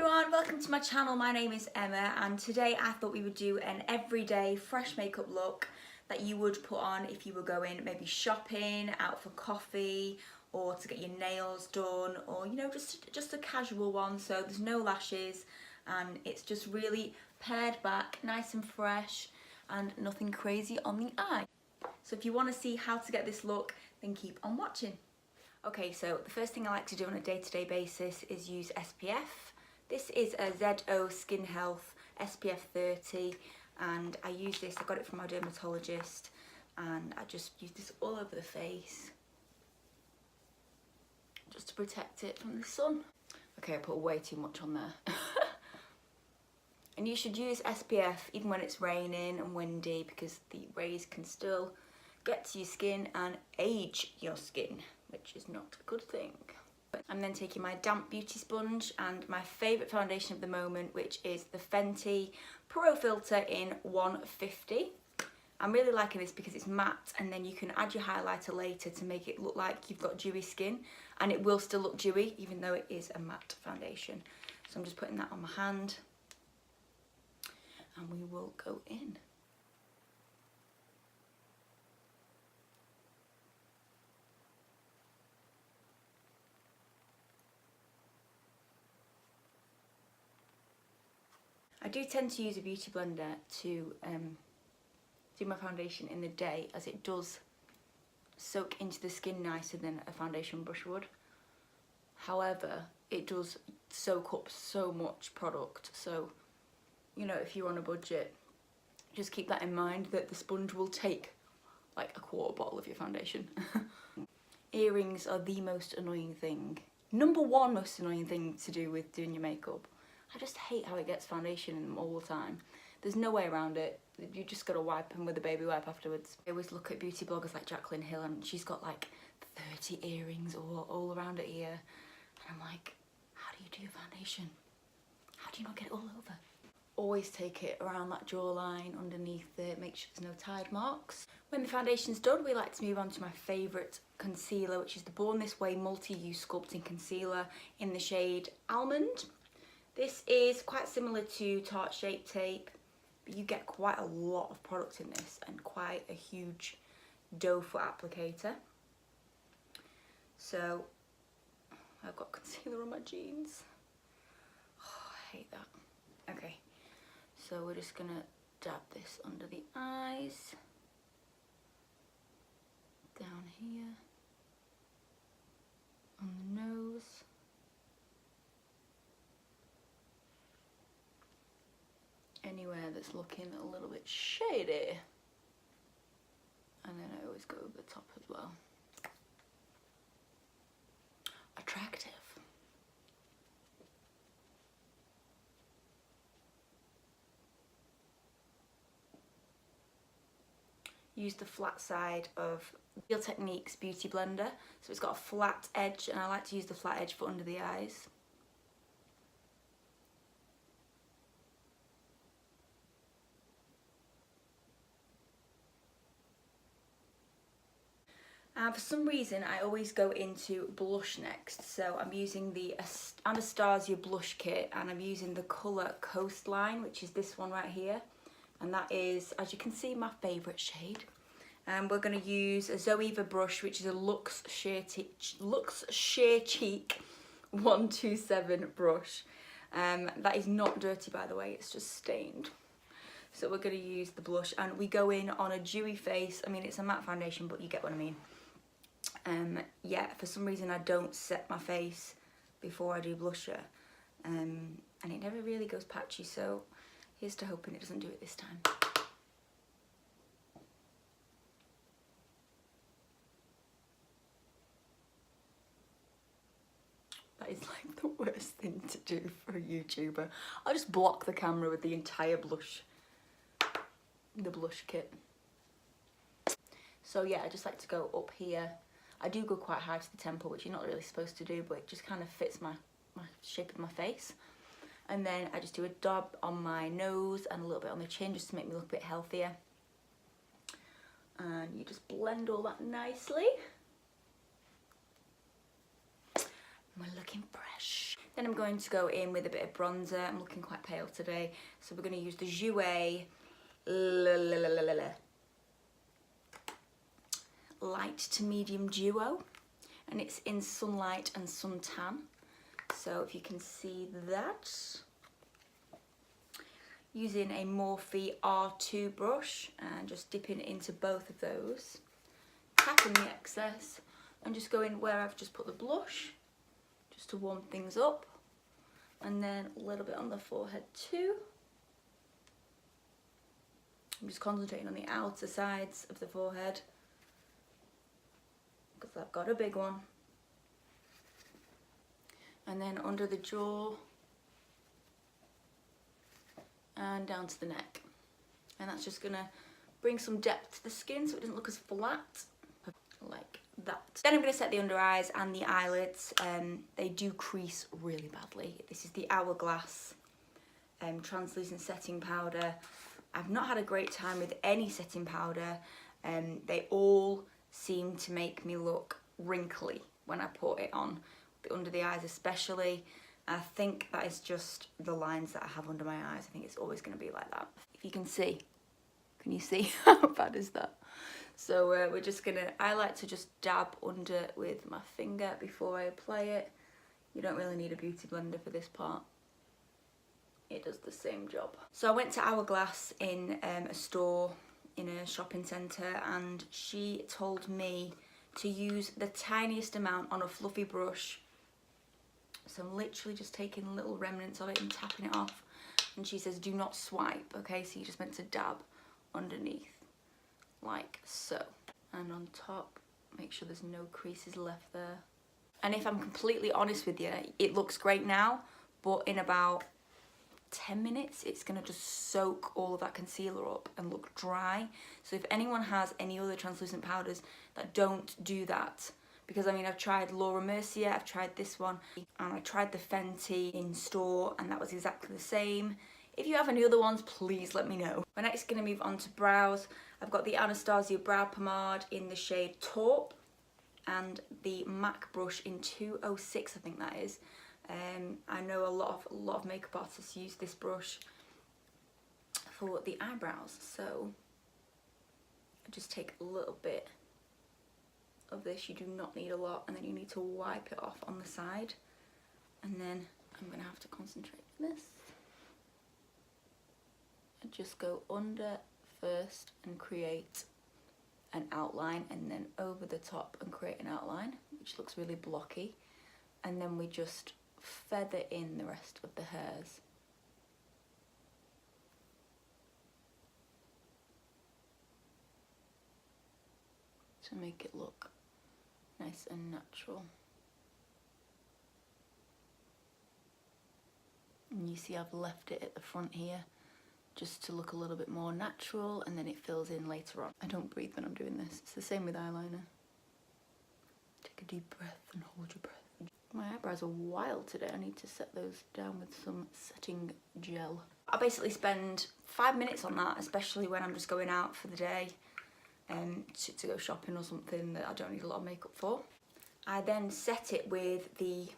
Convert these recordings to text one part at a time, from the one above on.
everyone, welcome to my channel. My name is Emma and today I thought we would do an everyday fresh makeup look that you would put on if you were going maybe shopping, out for coffee, or to get your nails done, or you know, just a casual one. So there's no lashes and it's just really pared back, nice and fresh, and nothing crazy on the eye. So if you want to see how to get this look, then keep on watching. Okay, so the first thing I like to do on a day-to-day basis is use SPF. This is a ZO Skin Health SPF 30 and I use this, I got it from my dermatologist, and I just use this all over the face just to protect it from the sun. Okay, I put way too much on there. And you should use SPF even when it's raining and windy because the rays can still get to your skin and age your skin, which is not a good thing. I'm then taking my damp beauty sponge and my favourite foundation of the moment, which is the Fenty Pro Filter in 150. I'm really liking this because it's matte and then you can add your highlighter later to make it look like you've got dewy skin, and it will still look dewy even though it is a matte foundation. So I'm just putting that on my hand and we will go in. I do tend to use a beauty blender to do my foundation in the day, as it does soak into the skin nicer than a foundation brush would. However, it does soak up so much product, so you know, if you're on a budget, just keep that in mind, that the sponge will take like a quarter bottle of your foundation. Earrings are the most annoying thing. Number one most annoying thing to do with doing your makeup. I just hate how it gets foundation in them all the time. There's no way around it. You just gotta wipe them with a baby wipe afterwards. I always look at beauty bloggers like Jaclyn Hill and she's got like 30 earrings all around her ear. And I'm like, how do you do your foundation? How do you not get it all over? Always take it around that jawline, underneath it, make sure there's no tide marks. When the foundation's done, we like to move on to my favourite concealer, which is the Born This Way Multi-Use Sculpting Concealer in the shade Almond. This is quite similar to Tarte Shape Tape, but you get quite a lot of product in this and quite a huge doe foot applicator. So I've got concealer on my jeans. Oh, I hate that. Okay, so we're just gonna dab this under the eyes, down here, on the nose. Anywhere that's looking a little bit shady, and then I always go over the top as well. Attractive. Use the flat side of Real Techniques Beauty Blender, so it's got a flat edge and I like to use the flat edge for under the eyes. For some reason I always go into blush next, so I'm using the Anastasia blush kit and I'm using the colour Coastline, which is this one right here, and that is, as you can see, my favourite shade. And we're going to use a Zoeva brush, which is a Luxe Sheer Cheek 127 brush. That is not dirty, by the way, it's just stained. So we're going to use the blush and we go in on a dewy face. I mean, it's a matte foundation, but you get what I mean. Yeah, for some reason I don't set my face before I do blusher, and it never really goes patchy, so here's to hoping it doesn't do it this time. That is like the worst thing to do for a YouTuber. I'll just block the camera with the entire blush, the blush kit. So yeah, I just like to go up here. I do go quite high to the temple, which you're not really supposed to do, but it just kind of fits my shape of my face. And then I just do a dab on my nose and a little bit on the chin just to make me look a bit healthier. And you just blend all that nicely. We're looking fresh. Then I'm going to go in with a bit of bronzer. I'm looking quite pale today, so we're going to use the Joeur light to medium duo, and it's in Sunlight and Suntan. So if you can see that, using a Morphe R2 brush and just dipping into both of those, tapping the excess, and just going where I've just put the blush, just to warm things up, and then a little bit on the forehead too. I'm just concentrating on the outer sides of the forehead because I've got a big one. And then under the jaw and down to the neck. And that's just gonna bring some depth to the skin so it doesn't look as flat, like that. Then I'm gonna set the under eyes and the eyelids. They do crease really badly. This is the Hourglass translucent setting powder. I've not had a great time with any setting powder. They all seem to make me look wrinkly when I put it on, under the eyes especially. I think that is just the lines that I have under my eyes. I think it's always going to be like that. If you can see, can you see how bad is that? So we're just gonna, I like to just dab under with my finger before I apply it. You don't really need a beauty blender for this part. It does the same job. So I went to Hourglass in a store in a shopping centre, and she told me to use the tiniest amount on a fluffy brush. So I'm literally just taking little remnants of it and tapping it off. And she says do not swipe, okay? So you're just meant to dab underneath, like so. And on top, make sure there's no creases left there. And if I'm completely honest with you, it looks great now, but in about 10 minutes it's gonna just soak all of that concealer up and look dry. So if anyone has any other translucent powders that don't do that, because I mean I've tried Laura Mercier, I've tried this one, and I tried the Fenty in store and that was exactly the same. If you have any other ones, please let me know. We're next gonna move on to brows. I've got the Anastasia brow pomade in the shade Taupe and the MAC brush in 206, I think that is. I know a lot of makeup artists use this brush for the eyebrows, so I just take a little bit of this. You do not need a lot, and then you need to wipe it off on the side, and then I'm gonna have to concentrate on this and just go under first and create an outline, and then over the top and create an outline which looks really blocky, and then we just feather in the rest of the hairs. To make it look nice and natural. And you see I've left it at the front here just to look a little bit more natural, and then it fills in later on. I don't breathe when I'm doing this. It's the same with eyeliner. Take a deep breath and hold your breath. My eyebrows are wild today. I need to set those down with some setting gel. I basically spend 5 minutes on that, especially when I'm just going out for the day to go shopping or something that I don't need a lot of makeup for. I then set it with the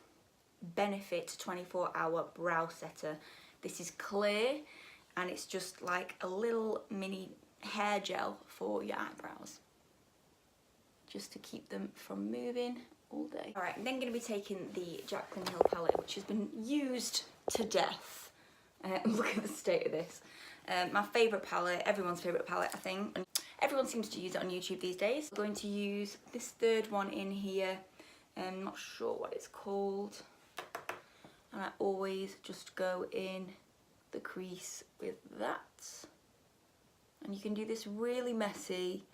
Benefit 24-hour brow setter. This is clear and it's just like a little mini hair gel for your eyebrows, just to keep them from moving all day. Alright, I'm then going to be taking the Jaclyn Hill palette, which has been used to death. Look at the state of this. My favourite palette, everyone's favourite palette I think. And everyone seems to use it on YouTube these days. I'm going to use this third one in here. I'm not sure what it's called. And I always just go in the crease with that. And you can do this really messy.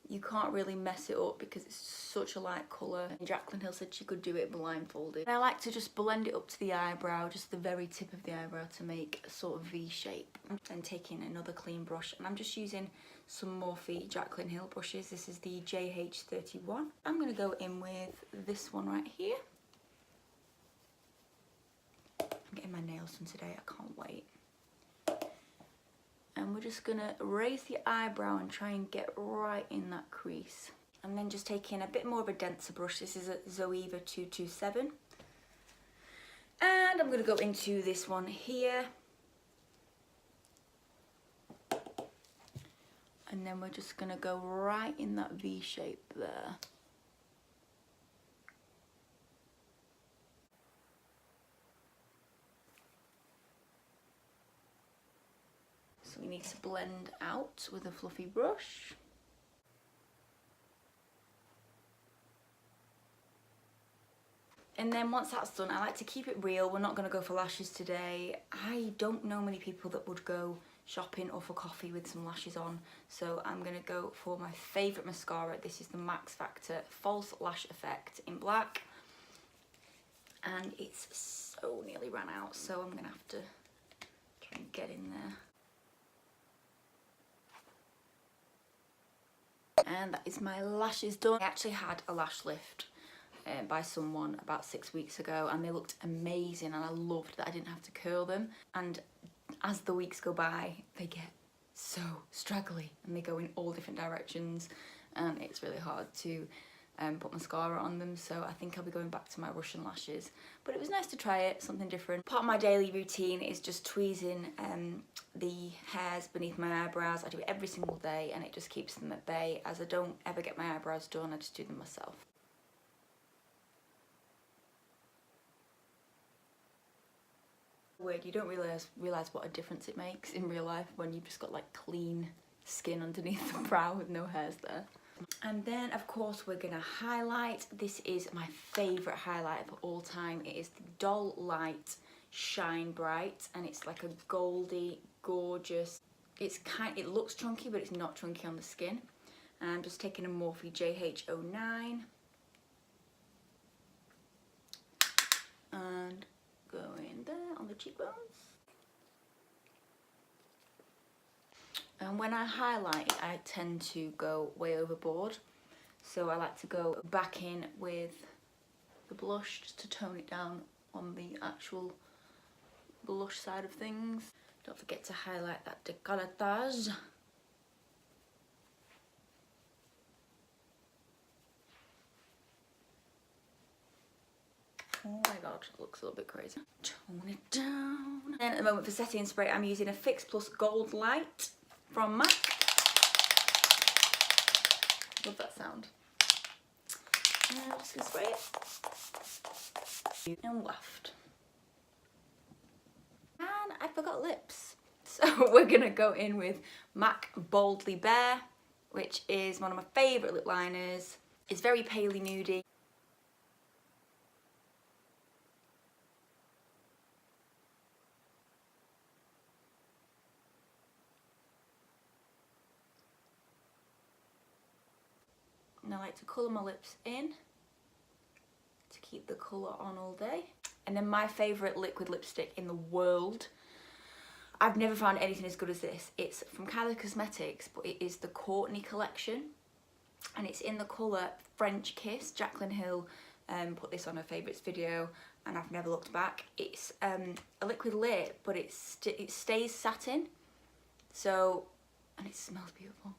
You can't really mess it up because it's such a light colour. Jaclyn Hill said she could do it blindfolded. And I like to just blend it up to the eyebrow, just the very tip of the eyebrow, to make a sort of V shape. And taking another clean brush, and I'm just using some Morphe Jaclyn Hill brushes. This is the JH31. I'm going to go in with this one right here. I'm getting my nails done today, I can't wait. And we're just gonna raise the eyebrow and try and get right in that crease. And then just taking a bit more of a denser brush. This is a Zoeva 227. And I'm going to go into this one here. And then we're just going to go right in that V shape there. So we need to blend out with a fluffy brush. And then once that's done, I like to keep it real. We're not going to go for lashes today. I don't know many people that would go shopping or for coffee with some lashes on. So I'm going to go for my favourite mascara. This is the Maxfactor False Lash Effect in black. And it's so nearly ran out, so I'm going to have to try and get in there. And that is my lashes done. I actually had a lash lift by someone about 6 weeks ago, and they looked amazing, and I loved that I didn't have to curl them. And as the weeks go by, they get so straggly and they go in all different directions, and it's really hard to put mascara on them. So I think I'll be going back to my Russian lashes, but it was nice to try it, something different. Part of my daily routine is just tweezing the hairs beneath my eyebrows. I do it every single day, and it just keeps them at bay, as I don't ever get my eyebrows done. I just do them myself. Weird, you don't realise what a difference it makes in real life when you've just got like clean skin underneath the brow with no hairs there. And then of course we're gonna highlight. This is my favourite highlight of all time. It is the Doll Light Shine Bright, and it's like a goldy, gorgeous. It looks chunky, but it's not chunky on the skin. And I'm just taking a Morphe JH09 and going there on the cheekbones. And when I highlight, I tend to go way overboard, so I like to go back in with the blush just to tone it down on the actual blush side of things. Don't forget to highlight that décolletage. Oh my god, it looks a little bit crazy. Tone it down. Then at the moment for setting spray, I'm using a Fix Plus Gold Light from MAC. Love that sound. And I'm just gonna spray it. And waft. And I forgot lips. So we're gonna go in with MAC Boldly Bare, which is one of my favourite lip liners. It's very paley nudey. And I like to colour my lips in to keep the colour on all day. And then my favourite liquid lipstick in the world, I've never found anything as good as this. It's from Kylie Cosmetics, but it is the Courtney collection, and it's in the colour French Kiss. Jaclyn Hill put this on her favourites video, and I've never looked back. It's a liquid lip, but it stays satin, so, and it smells beautiful.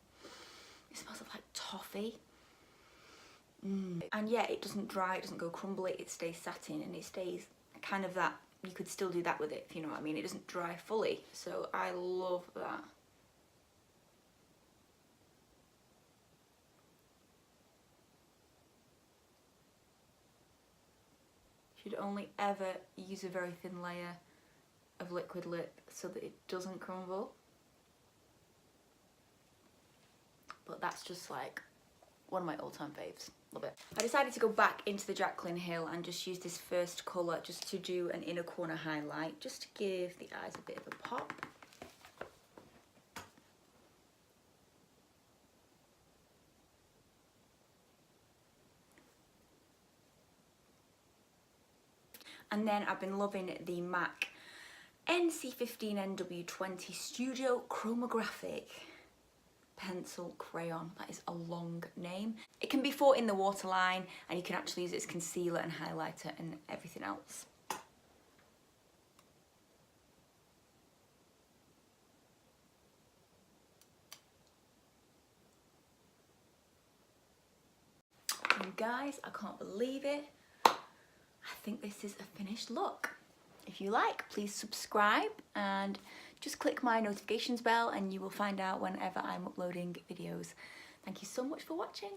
It smells of like toffee. And yeah, it doesn't dry, it doesn't go crumbly, it stays satin, and it stays kind of that, you could still do that with it, if you know what I mean. It doesn't dry fully, so I love that. You should only ever use a very thin layer of liquid lip so that it doesn't crumble. But that's just like one of my all-time faves. Love it. I decided to go back into the Jaclyn Hill and just use this first colour just to do an inner corner highlight, just to give the eyes a bit of a pop. And then I've been loving the MAC NC15NW20 Studio Chromographic pencil crayon. That is a long name. It can be fought in the waterline, and you can actually use it as concealer and highlighter and everything else. And guys, I can't believe it. I think this is a finished look. If you like, please subscribe and just click my notifications bell and you will find out whenever I'm uploading videos. Thank you so much for watching.